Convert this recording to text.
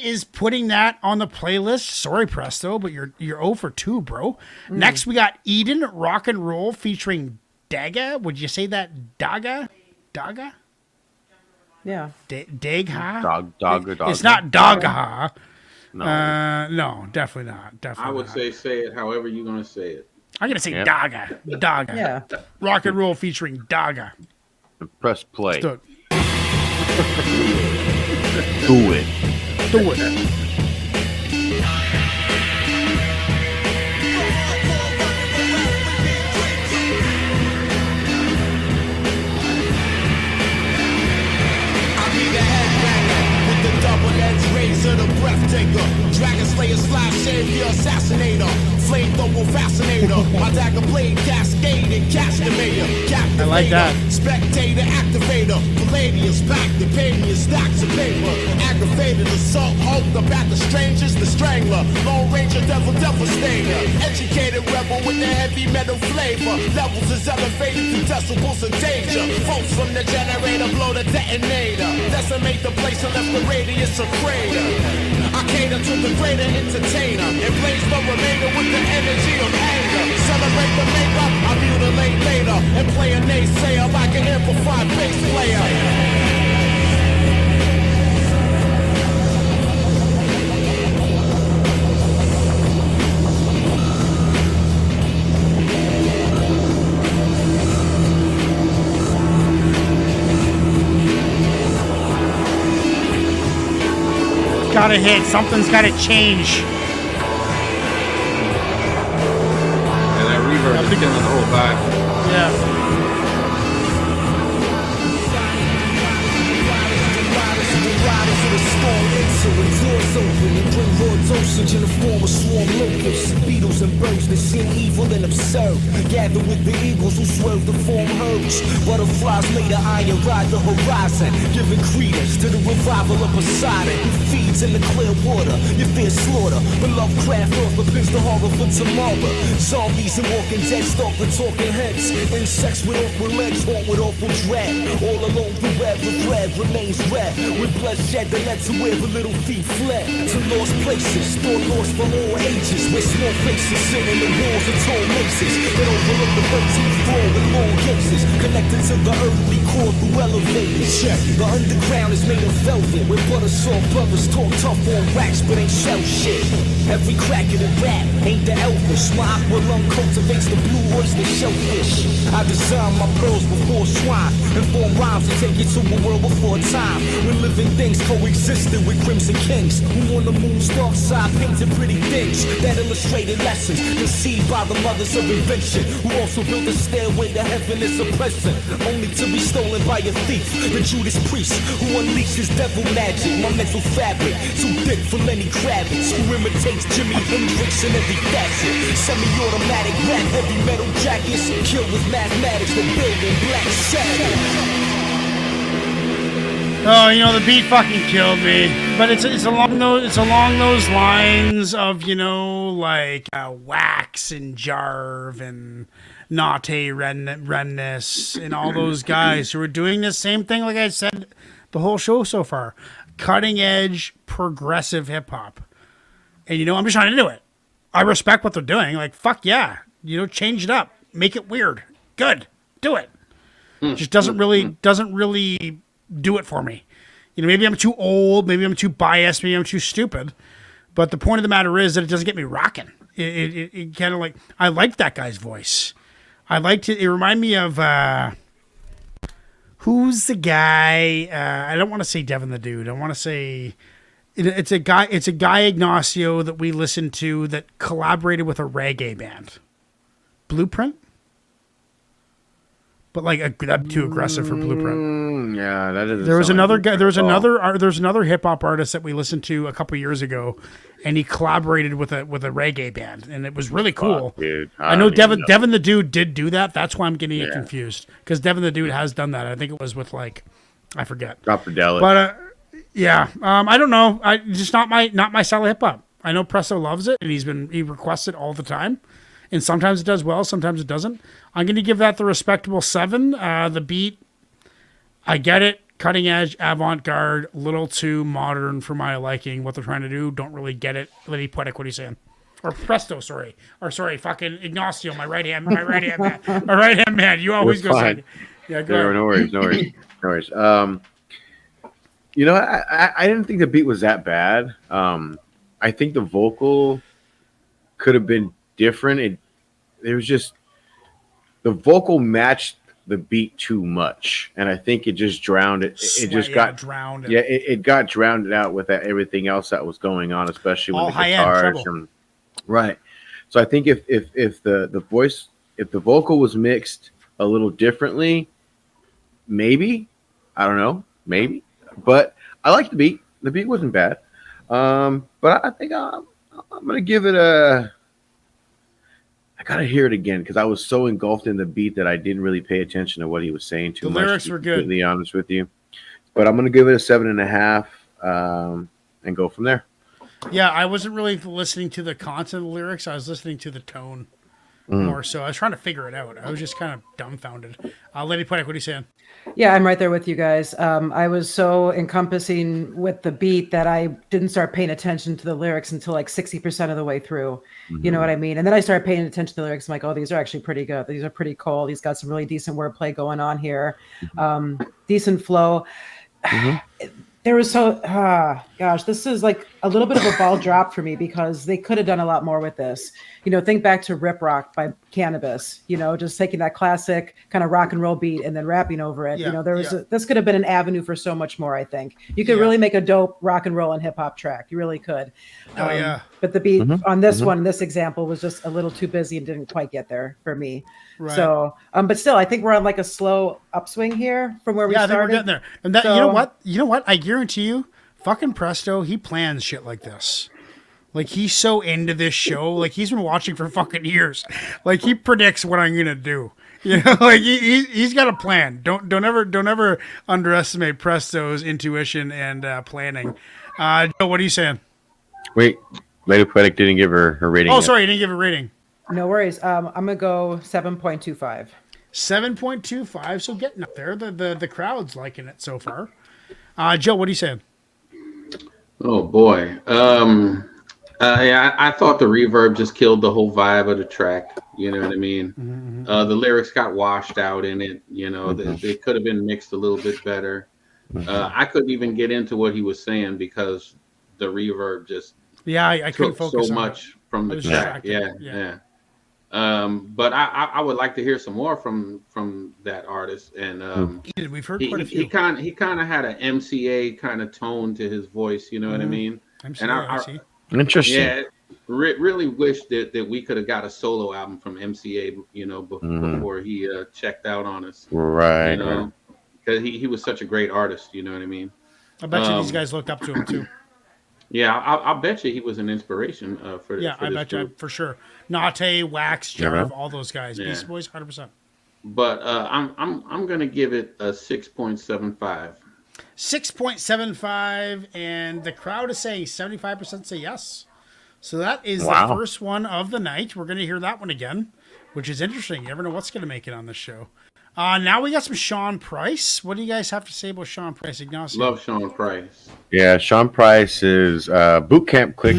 is putting that on the playlist. Sorry, Presto, but you're 0 for 2, bro. Next, we got EDAN, Rock and Roll, featuring DAGHA. Would you say that? DAGHA? DAGHA? Yeah. DAGHA? DAGHA. It's not DAGHA. No. No, definitely not. Definitely I would not. say it however you're going to say it. I'm going to say DAGHA. DAGHA. Yeah. Rock and Roll featuring DAGHA. Press play. Let's Do it. do it. Razor, the breathtaker, Dragon Slayer, Slash Savior, Assassinator, Flamethrower, Fascinator, my dagger blade, Cascade, and Castigator, Captivator, I like that. Spectator, Activator, Palladius, back the Padian, stacks of paper, Aggravated, Assault, Hulk, the Bat, the Strangers, the Strangler, Lone Ranger, Devil, Devastator, Educated Rebel with the heavy metal flavor, levels is elevated to decibels of danger, folks from the generator blow the detonator, decimate the place and left the radius of crater. I cater to the greater entertainer and blaze the remainder with the energy of anger. Celebrate the makeup, I mutilate later and play a naysayer like an amplified bass player. Gotta hit. Something's gotta change. And that reverb is killing the whole vibe. Yeah. Doors open and bring raw dosage in the form of swarm locusts, beetles and birds that seem evil and absurd. Gather with the eagles who swerve to form herds. Butterflies made of iron ride the horizon, giving credence to the revival of Poseidon, who feeds in the clear water. You fear slaughter, but Lovecraft orphans the horror for tomorrow. Zombies and walking dead stalk the talking heads. Insects with awkward legs haunt with awful dread. All alone the web of red remains red, with bloodshed that led to where the little feet fled to lost places, store lost for all ages, where small faces sit in the walls of tall maces that overlook the 13th floor with long cases connected to the earthly core through elevators. Check. The underground is made of velvet, where butter-soft brothers talk tough on racks but ain't shell shit. Every crack of the rap ain't the Elvis. My aqua lung cultivates the blue oyster shellfish. I design my pearls before swine and form rhymes to take you to a world before time, when living things coexisted with crimson kings who on the moon's dark side painted pretty things that illustrated lessons conceived by the mothers of invention, who also built a stairway to heaven as a present, only to be stolen by a thief, the Judas priest who unleashes devil magic. My mental fabric too thick for Lenny Kravitz, who imitates Jimi Hendrix in every facet. Semi-automatic rap, heavy metal jackets, killed with mathematics, the building black Sabbath. Oh, you know, the beat fucking killed me. But it's along those lines of, you know, like Wax and Jarve and Nate Remness and all those guys who are doing the same thing, like I said, the whole show so far. Cutting edge, progressive hip hop. And, you know, I'm just trying to do it. I respect what they're doing. Like, fuck yeah. You know, change it up. Make it weird. Good. Do it. Just doesn't really do it for me. You know, maybe I'm too old, maybe I'm too biased, maybe I'm too stupid. But the point of the matter is that it doesn't get me rocking. It kind of like, I liked that guy's voice. I liked it. It reminded me of, who's the guy? I don't want to say Devin the Dude. I want to say, it's a guy Ignacio that we listened to that collaborated with a reggae band. Blueprint? But like too aggressive for Blueprint. Yeah, that is. There was another guy. There's another hip hop artist that we listened to a couple years ago, and he collaborated with a reggae band, and it was really cool. Fuck, dude. I know Devin the Dude did do that. That's why I'm getting it confused, because Devin the Dude has done that. I think it was with like, I forget. Droppadelic. But yeah, I don't know. Just not my style of hip hop. I know Presto loves it, and he requests it all the time. And sometimes it does well, sometimes it doesn't. I'm going to give that the respectable 7. The beat, I get it. cutting edge, avant-garde, little too modern for my liking. What they're trying to do, don't really get it. Lady Poetic, what are you saying? Or Presto, sorry. Or sorry, fucking Ignacio, my right hand man. You always You're go fine. second. Yeah, go ahead. No worries. I didn't think the beat was that bad. I think the vocal could have been different. It was just the vocal matched the beat too much, and I think it just drowned it. It just got drowned. Yeah, it got drowned out with everything else that was going on, especially when All the high-end guitars. treble. Right. So I think if the voice, if the vocal was mixed a little differently, maybe, I don't know, maybe, but I like the beat. The beat wasn't bad. But I think I'm gonna give it a. I gotta hear it again because I was so engulfed in the beat that I didn't really pay attention to what he was saying too much. The lyrics to be were good. Completely honest with you, but I'm gonna give it a 7.5 and go from there. Yeah, I wasn't really listening to the content of the lyrics. I was listening to the tone more so. I was trying to figure it out. I was just kind of dumbfounded. Lady Poetic, what are you saying? Yeah, I'm right there with you guys. I was so encompassing with the beat that I didn't start paying attention to the lyrics until like 60% of the way through. You know what I mean? And then I started paying attention to the lyrics. I'm like, oh, these are actually pretty good. These are pretty cool. He's got some really decent wordplay going on here. Decent flow. There was gosh, this is like a little bit of a ball drop for me because they could have done a lot more with this. Think back to Rip Rock by Cannabis, just taking that classic kind of rock and roll beat and then rapping over it. This could have been an avenue for so much more, I think. You could really make a dope rock and roll and hip hop track. You really could. But the beat on this one, this example was just a little too busy and didn't quite get there for me. Right. So, but still, I think we're on like a slow upswing here from where we started. I think we're getting there. And that, you know what? I guarantee you, fucking Presto, he plans shit like this. Like, he's so into this show. Like, he's been watching for fucking years. Like, he predicts what I'm gonna do. Like he's got a plan. Don't ever underestimate Presto's intuition and planning. Joe, what are you saying? Wait, Lady Poetic didn't give her rating. Oh, yet. sorry, you didn't give a rating. No worries. I'm gonna go 7.25. 7.25. So getting up there. The crowd's liking it so far. Joe, what are you saying? Oh boy. I thought the reverb just killed the whole vibe of the track. You know what I mean? The lyrics got washed out in it. They could have been mixed a little bit better. I couldn't even get into what he was saying because the reverb just I couldn't focus so on much it. from the track. Yeah. But I would like to hear some more from that artist. And we've heard quite a few. He kind of had an MCA kind of tone to his voice. You know what I mean? MCA, Interesting. Yeah, really wish that we could have got a solo album from MCA. Before he checked out on us. Right. Because he was such a great artist. You know what I mean? I bet you these guys looked up to him too. Yeah, I'll bet you he was an inspiration for this. Yeah, I bet you for sure. Nate, Wax, Jarv, all those guys. Yeah. Beast Boys, 100%. But I'm gonna give it a 6.75. 6.75, and the crowd is saying 75% say yes. So that is the first one of the night. We're gonna hear that one again, which is interesting. You never know what's gonna make it on this show. Now we got some Sean Price. What do you guys have to say about Sean Price, Ignacio? Love Sean Price. Yeah, Sean Price is boot camp click